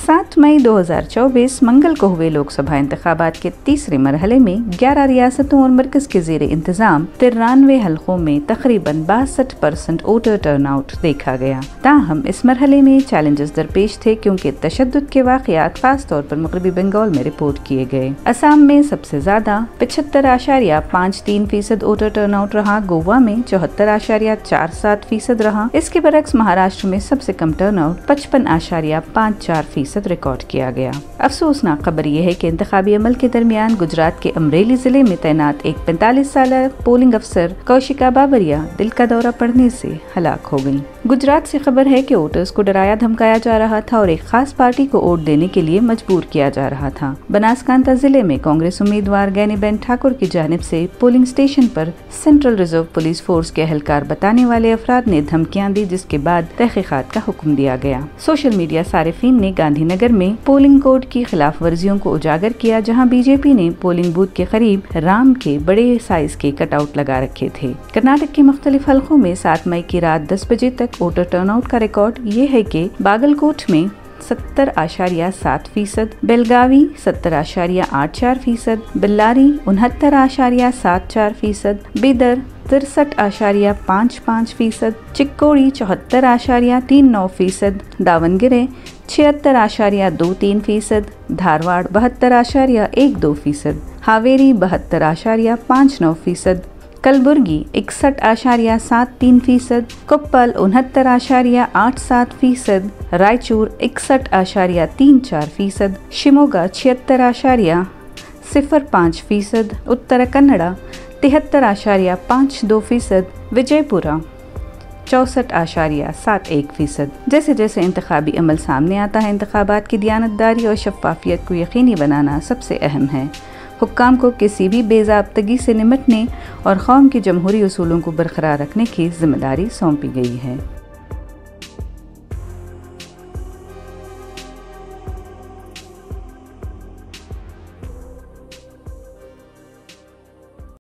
7 मई 2024 मंगल को हुए लोकसभा इंतखाबात के तीसरे मरहले में 11 रियासतों और मरकज के ज़ेरे इंतजाम 93 हलकों में तकरीबन 62% वोटर टर्नआउट देखा गया। ताहम इस मरहले में चैलेंजेस दरपेश थे क्योंकि तशद्दुद के वाक़यात खास तौर पर मगरबी बंगाल में रिपोर्ट किए गए। असम में सबसे ज्यादा 75.53% वोटर टर्नआउट रहा। गोवा में 74.47% रहा। इसके बरक्स महाराष्ट्र में सबसे कम टर्नआउट 55.54% रिकॉर्ड किया गया। अफसोसनाक खबर यह है कि इंतखाबी अमल के दरमियान गुजरात के अमरेली जिले में तैनात एक 45 साल पोलिंग अफसर कौशिका बाबरिया दिल का दौरा पड़ने से हलाक हो गयी। गुजरात से खबर है कि वोटर्स को डराया धमकाया जा रहा था और एक खास पार्टी को वोट देने के लिए मजबूर किया जा रहा था। बनासकांठा जिले में कांग्रेस उम्मीदवार गैनीबेन ठाकुर की जानिब से पोलिंग स्टेशन पर सेंट्रल रिजर्व पुलिस फोर्स के एहलकार बताने वाले अफराद ने धमकियां दी, जिसके बाद तहकीकात का हुक्म दिया गया। सोशल मीडिया सारिफीन ने गांधीनगर में पोलिंग कोड की खिलाफ वर्जियों को उजागर किया, जहां बीजेपी ने पोलिंग बूथ के करीब राम के बड़े साइज के कटआउट लगा रखे थे। कर्नाटक के मुख्तलिफ हलकों में 7 मई की रात 10 बजे तक वोटर टर्नआउट का रिकॉर्ड ये है कि बागलकोट में 70.7%, बेलगावी 70.84%, बेल्लारी 69.74%, बीदर 63.55%, चिक्कोड़ी 74.39%, दावनगिरे 76.23%, धारवाड़ 72.12%, हावेरी 72.59%, कलबुर्गी 61.73%, कोप्पल 69.87%, रायचूर 61.34%, शिमोगा 76.05%, उत्तर कन्नड़ा 73.52%, विजयपुरा 64.71%। जैसे जैसे इंतखाबी अमल सामने आता है, इंतखाबात की दियानतदारी और शफाफियत को यकीनी बनाना सबसे अहम है। हुक्काम को किसी भी बेज़ाब्तगी से निपटने और कौम के जमहूरी उसूलों को बरकरार रखने की जिम्मेदारी सौंपी गई है।